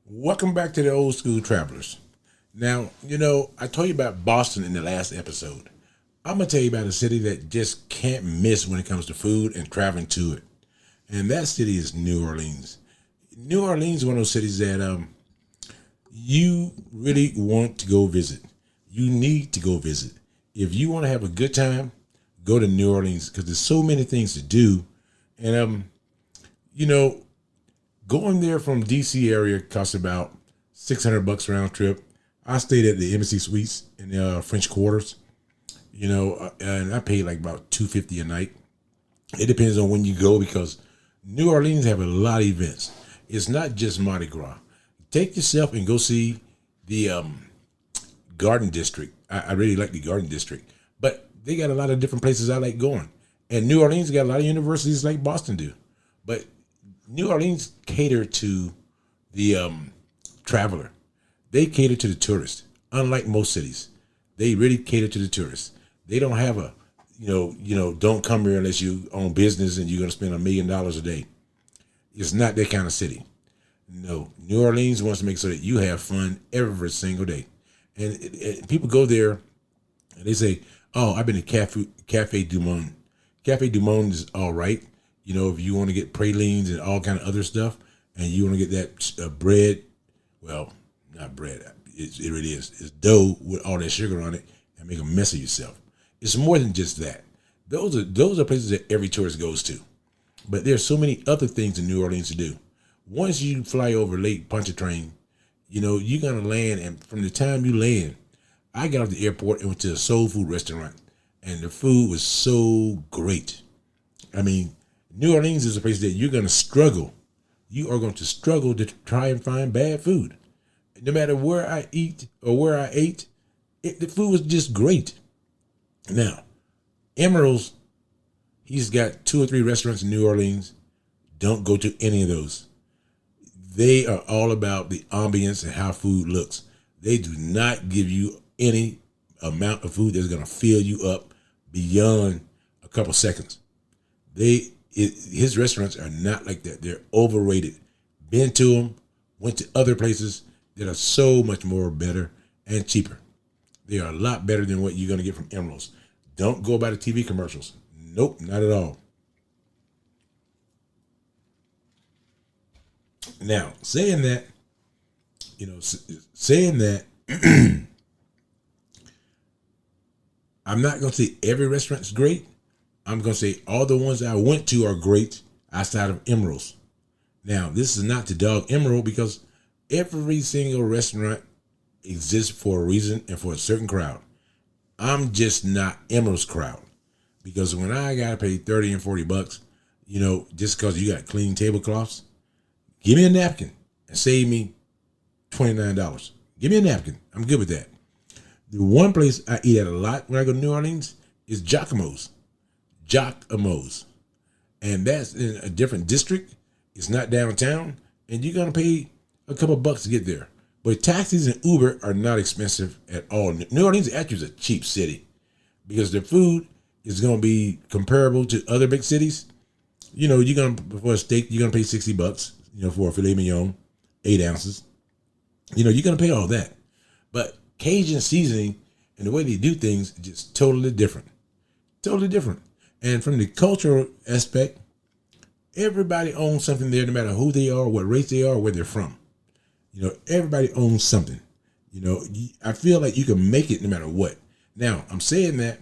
Welcome back to the Old School Travelers. Now, I told you about Boston in the last episode. I'm going to tell you about a city that just can't miss when it comes to food and traveling to it. And that city is New Orleans. New Orleans is one of those cities that you really want to go visit. You need to go visit. If you want to have a good time, go to New Orleans because there's so many things to do. And, you know, going there from DC area costs about $600 round trip. I stayed at the Embassy Suites in the French Quarters, and I paid like about $250 a night. It depends on when you go because New Orleans have a lot of events. It's not just Mardi Gras. Take yourself and go see the Garden District. I really like the Garden District, but they got a lot of different places I like going. And New Orleans got a lot of universities like Boston do, but New Orleans cater to the traveler. They cater to the tourist. Unlike most cities, they really cater to the tourists. They don't have a, don't come here unless you own business and you're going to spend $1 million a day. It's not that kind of city. No, New Orleans wants to make sure that you have fun every single day. And people go there and they say, "Oh, I've been to Cafe Du Monde. Cafe Du Monde is all right. If you want to get pralines and all kind of other stuff, and you want to get that bread, well, not bread, it really is. It's dough with all that sugar on it and make a mess of yourself. It's more than just that. Those are places that every tourist goes to. But there's so many other things in New Orleans to do. Once you fly over Lake Pontchartrain, you're going to land, and from the time you land, I got off the airport and went to a soul food restaurant, and the food was so great. I mean, New Orleans is a place that you're going to struggle. You are going to struggle to try and find bad food. No matter where I eat or where I ate, the food was just great. Now, Emerald's, he's got 2 or 3 restaurants in New Orleans. Don't go to any of those. They are all about the ambience and how food looks. They do not give you any amount of food that's going to fill you up beyond a couple seconds. His restaurants are not like that. They're overrated. Been to them, went to other places that are so much more better and cheaper. They are a lot better than what you're going to get from Emerald's. Don't go by the TV commercials. Nope, not at all. Now, saying that, I'm not going to say every restaurant's great. I'm going to say all the ones I went to are great outside of Emerald's. Now, this is not to dog Emerald because every single restaurant exists for a reason and for a certain crowd. I'm just not Emerald's crowd because when I got to pay $30 and $40, just because you got clean tablecloths, give me a napkin and save me $29. Give me a napkin. I'm good with that. The one place I eat at a lot when I go to New Orleans is Giacomo's. And that's in a different district. It's not downtown, and you're gonna pay a couple bucks to get there. But taxis and Uber are not expensive at all. New Orleans actually is a cheap city because the food is gonna be comparable to other big cities. You're gonna for a steak, you're gonna pay $60. For a filet mignon, 8 ounces. You're gonna pay all that. But Cajun seasoning and the way they do things is just totally different. Totally different. And from the cultural aspect, everybody owns something there, no matter who they are, what race they are, where they're from. Everybody owns something. I feel like you can make it no matter what. Now, I'm saying that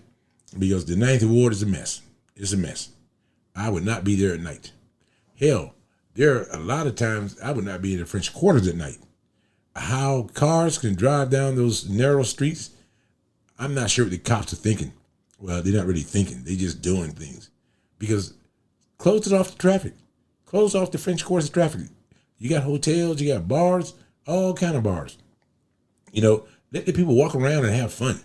because the Ninth Ward is a mess. It's a mess. I would not be there at night. Hell, there are a lot of times I would not be in the French Quarters at night. How cars can drive down those narrow streets, I'm not sure what the cops are thinking. Well, they're not really thinking. They're just doing things. Because close it off the traffic. Close off the French Quarters traffic. You got hotels, you got bars, all kind of bars. Let the people walk around and have fun.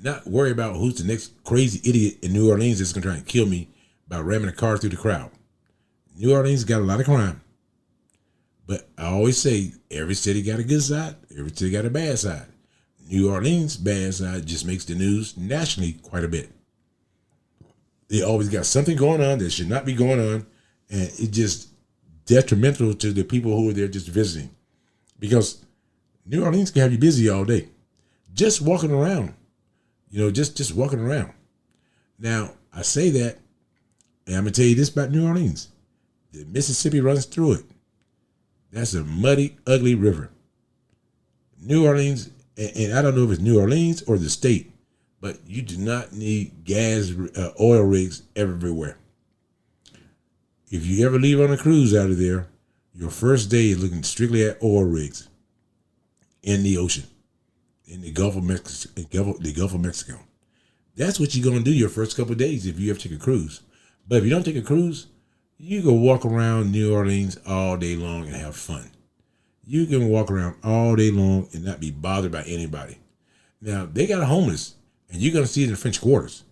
Not worry about who's the next crazy idiot in New Orleans that's going to try and kill me by ramming a car through the crowd. New Orleans got a lot of crime. But I always say, every city got a good side, every city got a bad side. New Orleans' bad side just makes the news nationally quite a bit. They always got something going on that should not be going on, and it just detrimental to the people who are there just visiting. because New Orleans can have you busy all day, just walking around. Just walking around. Now I say that, and I'm gonna tell you this about New Orleans: the Mississippi runs through it. That's a muddy, ugly river. New Orleans, and I don't know if it's New Orleans or the state, but you do not need oil rigs everywhere. If you ever leave on a cruise out of there, your first day is looking strictly at oil rigs in the ocean, in the Gulf of Mexico. That's what you're gonna do your first couple of days if you ever take a cruise. But if you don't take a cruise, you can walk around New Orleans all day long and have fun. You can walk around all day long and not be bothered by anybody. Now, they got a homeless, and you're going to see it in the French quarters.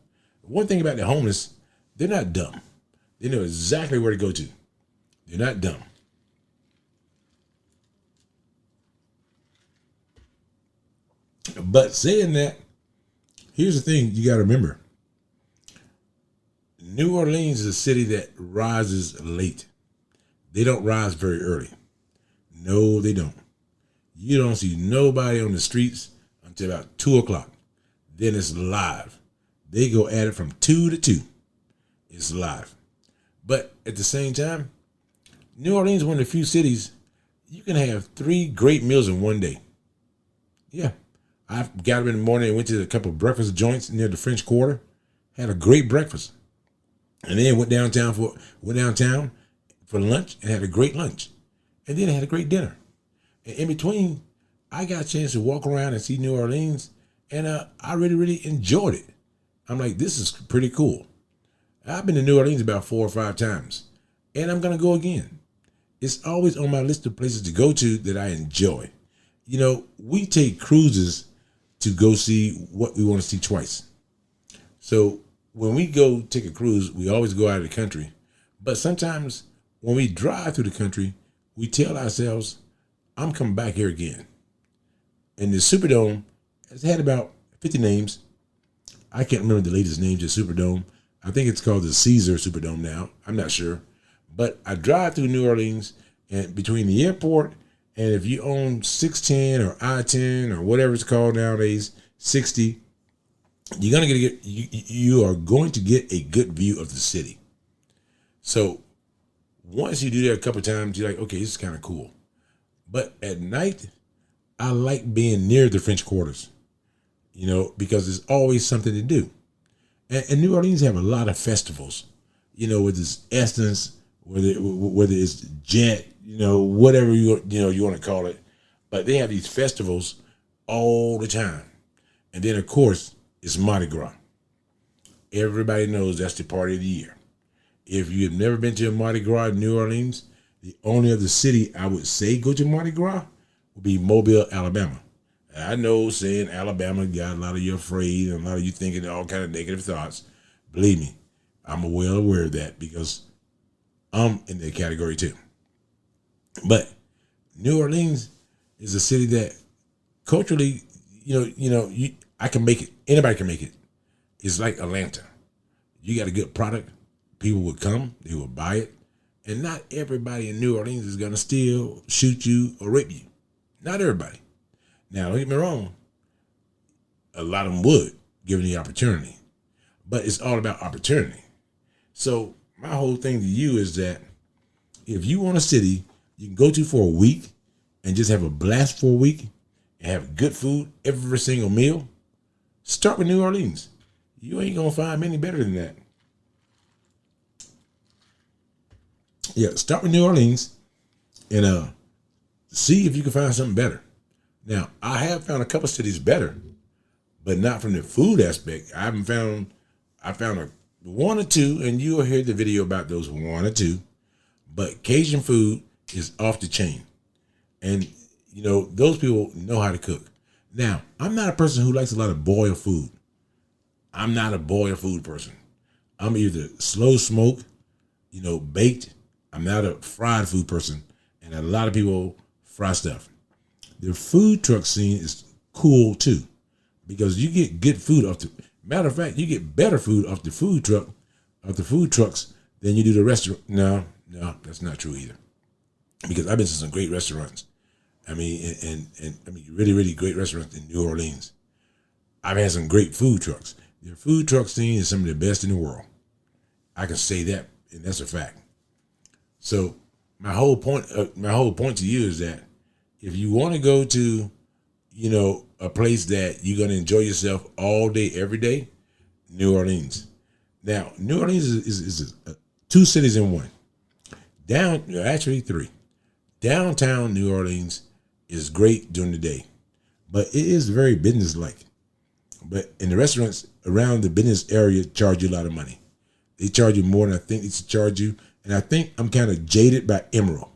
One thing about the homeless, they're not dumb. They know exactly where to go to. They're not dumb. But saying that, here's the thing you got to remember. New Orleans is a city that rises late. They don't rise very early. No, they don't. You don't see nobody on the streets until about 2 o'clock. Then it's live. They go at it from 2 to 2. It's live. But at the same time, New Orleans is one of the few cities you can have 3 great meals in one day. Yeah. I got up in the morning and went to a couple of breakfast joints near the French Quarter. Had a great breakfast. And then went downtown for lunch and had a great lunch. And then I had a great dinner. And in between, I got a chance to walk around and see New Orleans, and I really, really enjoyed it. I'm like, this is pretty cool. I've been to New Orleans about 4 or 5 times, and I'm going to go again. It's always on my list of places to go to that I enjoy. We take cruises to go see what we want to see twice. So when we go take a cruise, we always go out of the country. But sometimes when we drive through the country, we tell ourselves, I'm coming back here again. And the Superdome has had about 50 names. I can't remember the latest name to Superdome. I think it's called the Caesar Superdome now. I'm not sure. But I drive through New Orleans, and between the airport and if you own 610 or I-10 or whatever it's called nowadays, 60, you are going to get a good view of the city. So once you do that a couple of times, you're like, okay, this is kind of cool. But at night, I like being near the French quarters, because there's always something to do. And New Orleans have a lot of festivals, whether it's Essence, whether it's Jet, whatever you want to call it. But they have these festivals all the time. And then, of course, it's Mardi Gras. Everybody knows that's the party of the year. If you have never been to a Mardi Gras in New Orleans, the only other city I would say go to Mardi Gras would be Mobile, Alabama. And I know saying Alabama got a lot of you afraid and a lot of you thinking all kind of negative thoughts. Believe me, I'm well aware of that because I'm in that category too. But New Orleans is a city that culturally, I can make it. Anybody can make it. It's like Atlanta. You got a good product. People will come, they will buy it. And not everybody in New Orleans is going to steal, shoot you, or rape you. Not everybody. Now, don't get me wrong. A lot of them would, given the opportunity. But it's all about opportunity. So my whole thing to you is that if you want a city you can go to for a week and just have a blast for a week and have good food every single meal, start with New Orleans. You ain't going to find many better than that. Yeah, start with New Orleans and see if you can find something better. Now, I have found a couple cities better, but not from the food aspect. I found a 1 or 2, and you'll hear the video about those 1 or 2. But Cajun food is off the chain. And, those people know how to cook. Now, I'm not a person who likes a lot of boiled food. I'm not a boiled food person. I'm either slow smoke, baked. I'm not a fried food person. And a lot of people fry stuff. The food truck scene is cool too, because you get good food off the. Matter of fact, you get better food off the food trucks than you do the restaurant. No, that's not true either. Because I've been to some great restaurants, I mean, and I mean, really, really great restaurants in New Orleans. I've had some great food trucks. Their food truck scene is some of the best in the world. I can say that, and that's a fact. So my whole point to you is that if you want to go to, a place that you're going to enjoy yourself all day, every day, New Orleans. Now, New Orleans is two cities in one. Actually three. Downtown New Orleans is great during the day, but it is very business-like. But in the restaurants around the business area charge you a lot of money. They charge you more than I think they should charge you. And I think I'm kind of jaded by Emerald.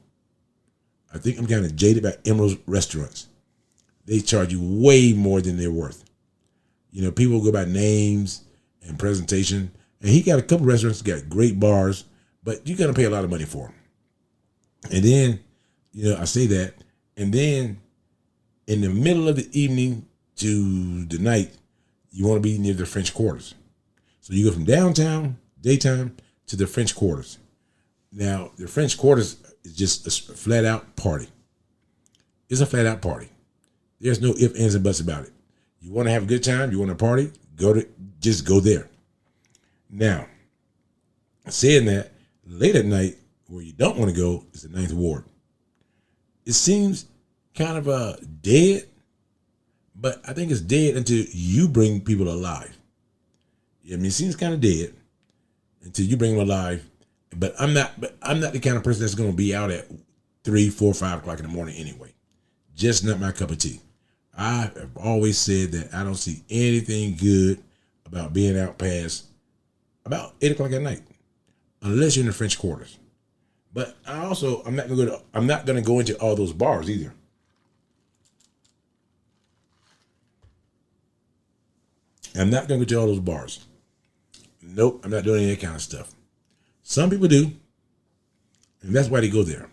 Emerald's restaurants. They charge you way more than they're worth. People go by names and presentation. And he got a couple restaurants that got great bars, but you're going to pay a lot of money for them. And then, I say that. And then in the middle of the evening to the night, you want to be near the French Quarters. So you go from downtown, daytime, to the French Quarters. Now, the French Quarters is just a flat out party. It's a flat out party. There's no ifs, ands, and buts about it. You want to have a good time, you want to party, just go there. Now, saying that, late at night, where you don't want to go is the Ninth Ward. It seems kind of dead, but I think it's dead until you bring people alive. It seems kind of dead until you bring them alive. But I'm not the kind of person that's going to be out at 3, 4, 5 o'clock in the morning anyway. Just not my cup of tea. I have always said that I don't see anything good about being out past about 8 o'clock at night, unless you're in the French Quarters. But I'm not going to go into all those bars either. I'm not going to go to all those bars. Nope, I'm not doing any of that kind of stuff. Some people do, and that's why they go there.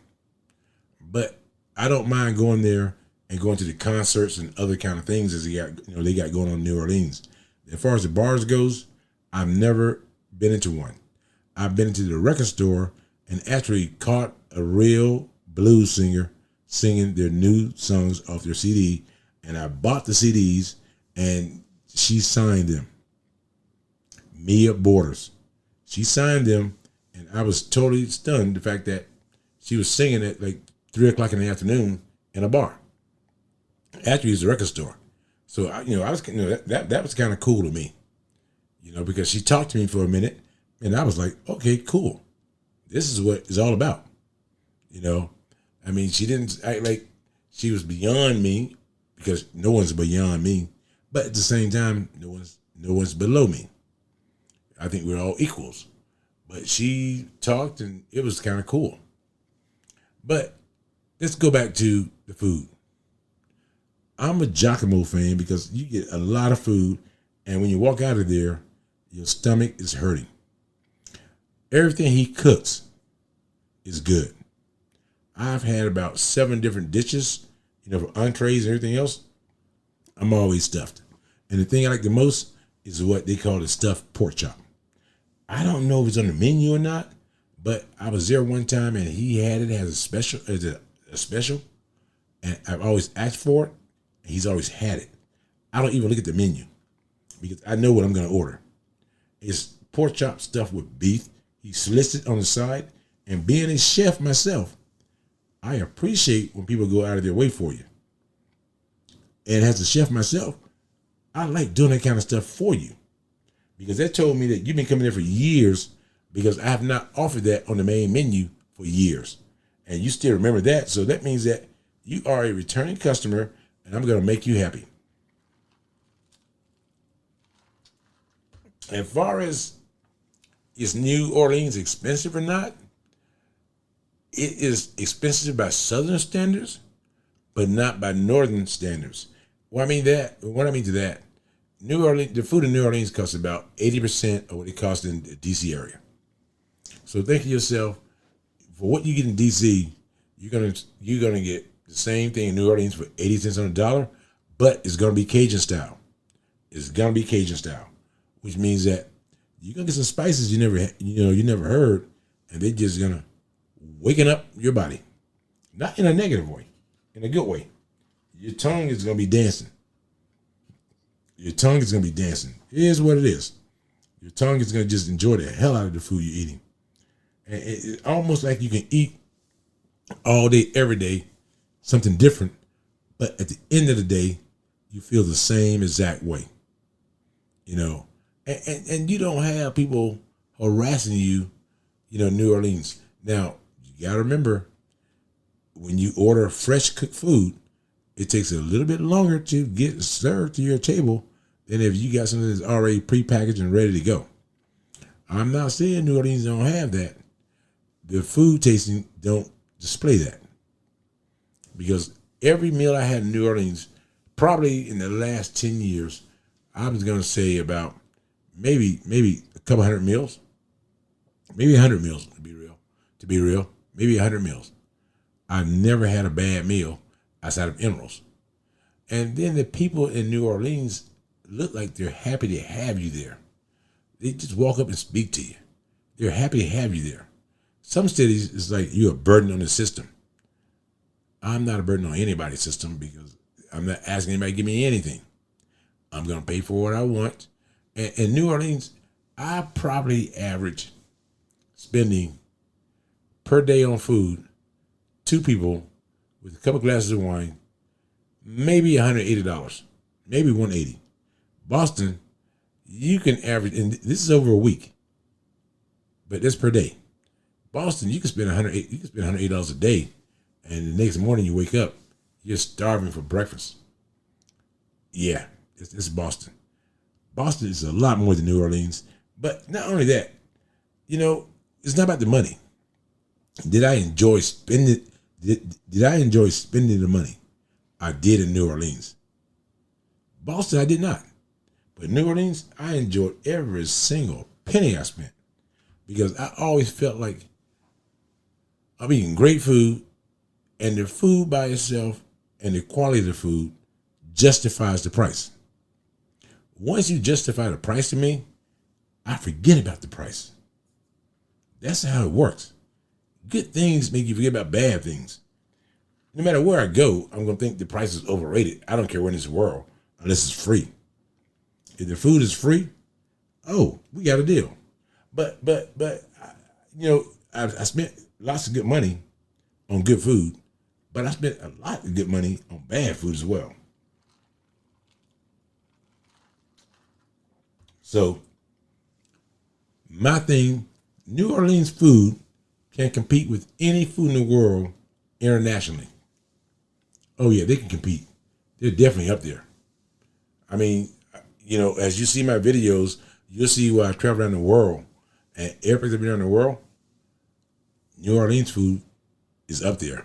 But I don't mind going there and going to the concerts and other kind of things as they got going on in New Orleans. As far as the bars goes, I've never been into one. I've been into the record store and actually caught a real blues singer singing their new songs off their CD, and I bought the CDs and she signed them. Mia Borders. She signed them, and I was totally stunned the fact that she was singing at like 3 o'clock in the afternoon in a bar. Actually, it's a record store. So I was that was kind of cool to me, because she talked to me for a minute, and I was like, okay, cool. This is what it's all about. She didn't act like she was beyond me, because no one's beyond me, but at the same time, no one's below me. I think we're all equals. But she talked, and it was kind of cool. But let's go back to the food. I'm a Giacomo fan because you get a lot of food, and when you walk out of there, your stomach is hurting. Everything he cooks is good. I've had about 7 different dishes, for entrees and everything else. I'm always stuffed. And the thing I like the most is what they call the stuffed pork chop. I don't know if it's on the menu or not, but I was there one time and he had it as a special, and I've always asked for it, and he's always had it. I don't even look at the menu because I know what I'm going to order. It's pork chop stuffed with beef. He slits it on the side, and being a chef myself, I appreciate when people go out of their way for you. And as a chef myself, I like doing that kind of stuff for you, because that told me that you've been coming there for years, because I have not offered that on the main menu for years. And you still remember that. So that means that you are a returning customer, and I'm going to make you happy. As far as is New Orleans expensive or not, it is expensive by Southern standards, but not by Northern standards. What I mean to that, New Orleans, the food in New Orleans costs about 80% of what it costs in the DC area. So think to yourself, for what you get in DC, you're gonna get the same thing in New Orleans for 80 cents on the dollar, but it's gonna be Cajun style. It's gonna be Cajun style, which means that you're gonna get some spices you never heard, and they're just gonna waken up your body, not in a negative way, in a good way. Your tongue is going to be dancing. Your tongue is going to be dancing. It is what it is. Your tongue is going to just enjoy the hell out of the food you're eating. And it's almost like you can eat all day, every day, something different. But at the end of the day, you feel the same exact way. You know, and you don't have people harassing you, you know, New Orleans. Now, you got to remember, when you order fresh cooked food, it takes a little bit longer to get served to your table than if you got something that's already prepackaged and ready to go. I'm not saying New Orleans don't have that. The food tasting don't display that. Because every meal I had in New Orleans, probably in the last 10 years, I was going to say about maybe a couple hundred meals, maybe 100 meals to be real, maybe 100 meals. I've never had a bad meal outside of Emerald's. And then the people in New Orleans look like they're happy to have you there. They just walk up and speak to you. They're happy to have you there. Some cities, it's like you're a burden on the system. I'm not a burden on anybody's system because I'm not asking anybody to give me anything. I'm going to pay for what I want. And in New Orleans, I probably average spending per day on food, 2 people with a couple glasses of wine, maybe $180, maybe $180. Boston, you can average, and this is over a week, but that's per day. Boston, you can spend $108 a day, and the next morning you wake up, you're starving for breakfast. Yeah, it's Boston. Boston is a lot more than New Orleans, but not only that, you know, it's not about the money. Did I enjoy spending? Did I enjoy spending the money? I did in New Orleans. Boston, I did not. But New Orleans, I enjoyed every single penny I spent because I always felt like I'm eating great food, and the food by itself and the quality of the food justifies the price. Once you justify the price to me, I forget about the price. That's how it works. Good things make you forget about bad things. No matter where I go, I'm going to think the price is overrated. I don't care where in this world, unless it's free. If the food is free, oh, we got a deal. But you know, I spent lots of good money on good food, but I spent a lot of good money on bad food as well. So my thing, New Orleans food can compete with any food in the world internationally. Oh yeah, they can compete. They're definitely up there. I mean, you know, as you see my videos, you'll see where I travel around the world, and every place I've been around the world, New Orleans food is up there.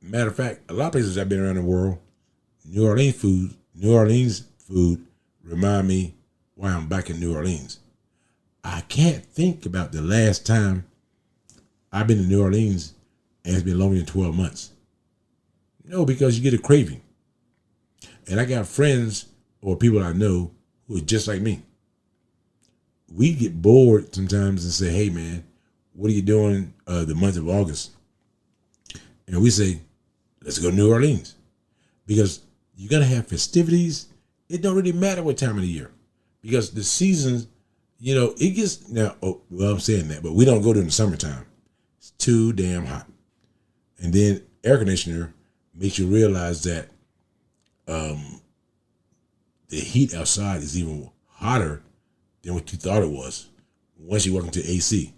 Matter of fact, a lot of places I've been around the world, New Orleans food remind me why I'm back in New Orleans. I can't think about the last time I've been to New Orleans and it's been longer than 12 months. No, because you get a craving. And I got friends or people I know who are just like me. We get bored sometimes and say, hey man, what are you doing the month of August? And we say, let's go to New Orleans. Because you're going to have festivities. It don't really matter what time of the year. Because the seasons, you know, it gets, now, I'm saying that, but we don't go during the summertime. It's too damn hot. And then air conditioner makes you realize that the heat outside is even hotter than what you thought it was once you walk into AC.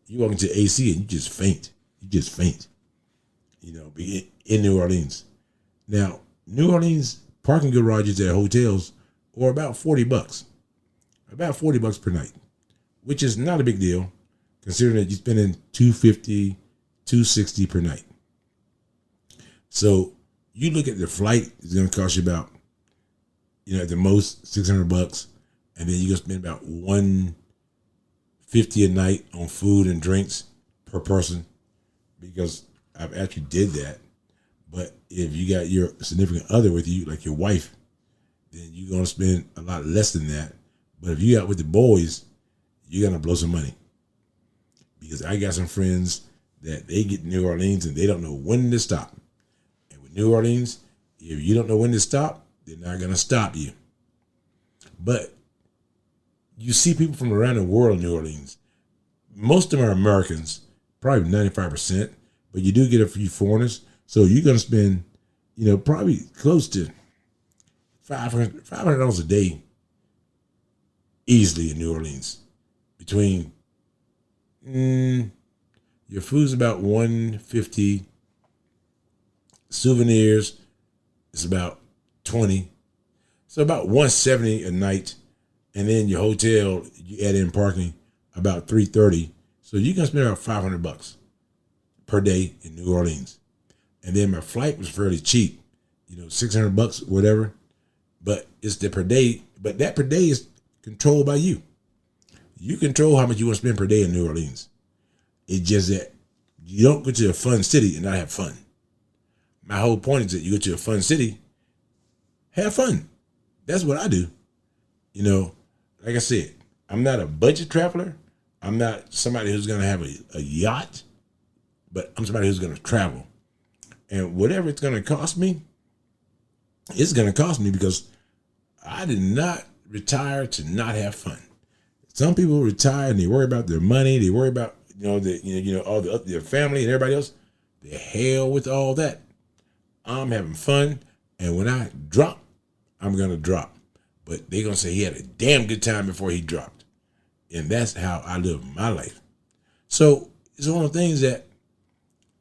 You walk into AC and you just faint. You know, in New Orleans. Now, New Orleans parking garages at hotels are about $40. About $40 per night, which is not a big deal considering that you're spending $250, $260 per night. So you look at the flight, it's going to cost you about, you know, at the most $600, and then you're going to spend about $150 a night on food and drinks per person, because I've actually did that. But if you got your significant other with you, like your wife, then you're going to spend a lot less than that. But if you out with the boys, you're going to blow some money. Because I got some friends that they get to New Orleans and they don't know when to stop. And when New Orleans, if you don't know when to stop, they're not going to stop you. But you see people from around the world in New Orleans. Most of them are Americans, probably 95%, but you do get a few foreigners. So you're going to spend, probably close to $500 a day easily in New Orleans. Between your food's about $150, souvenirs is about $20, so about $170 a night, and then your hotel, you add in parking, about $330. So you can spend about $500 per day in New Orleans. And then my flight was fairly cheap, $600, whatever. But it's the per day. But that per day is controlled by you. You control how much you want to spend per day in New Orleans. It's just that you don't go to a fun city and not have fun. My whole point is that you go to a fun city, have fun. That's what I do. Like I said, I'm not a budget traveler. I'm not somebody who's going to have a yacht, but I'm somebody who's going to travel. And whatever it's going to cost me, it's going to cost me, because I did not retire to not have fun. Some people retire and they worry about their money. They worry about, all their family and everybody else. The hell with all that. I'm having fun. And when I drop, I'm going to drop. But they're going to say he had a damn good time before he dropped. And that's how I live my life. So it's one of the things that,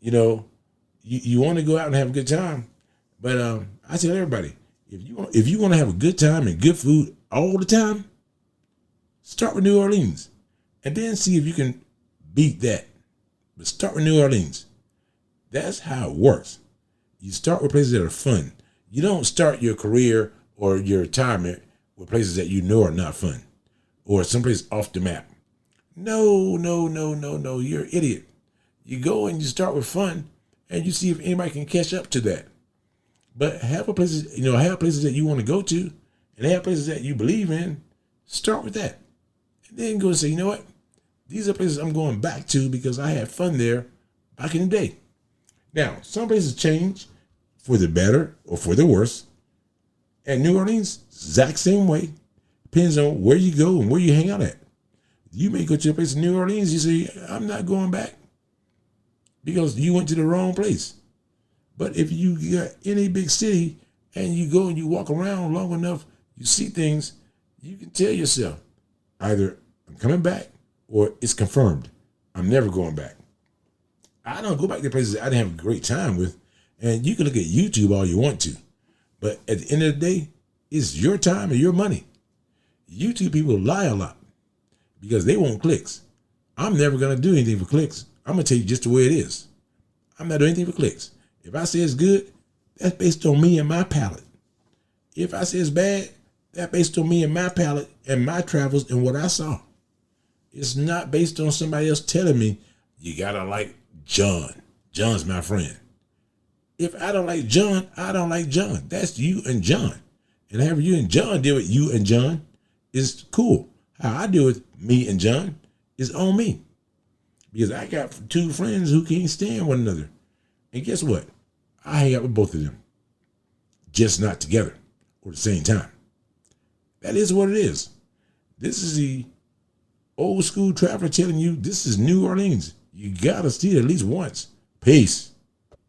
you want to go out and have a good time. But I tell everybody, if you want to have a good time and good food all the time, start with New Orleans. And then see if you can beat that. But start with New Orleans. That's how it works. You start with places that are fun. You don't start your career or your retirement with places that are not fun, or someplace off the map. No. You're an idiot. You go and you start with fun, and you see if anybody can catch up to that. But have places that you want to go to, and have places that you believe in. Start with that, and then go and say, you know what? These are places I'm going back to because I had fun there back in the day. Now, some places change for the better or for the worse. And New Orleans, exact same way. Depends on where you go and where you hang out at. You may go to a place in New Orleans, you say, I'm not going back because you went to the wrong place. But if you got any big city and you go and you walk around long enough, you see things, you can tell yourself, either I'm coming back or it's confirmed. I'm never going back. I don't go back to places I didn't have a great time with. And you can look at YouTube all you want to. But at the end of the day, it's your time and your money. YouTube people lie a lot because they want clicks. I'm never going to do anything for clicks. I'm going to tell you just the way it is. I'm not doing anything for clicks. If I say it's good, that's based on me and my palate. If I say it's bad, that's based on me and my palate and my travels and what I saw. It's not based on somebody else telling me, you got to like John. John's my friend. If I don't like John, I don't like John. That's you and John. And however you and John deal with you and John is cool. How I deal with me and John is on me. Because I got two friends who can't stand one another. And guess what? I hang out with both of them. Just not together or at the same time. That is what it is. This is the old school traveler telling you this is New Orleans. You got to see it at least once. Peace.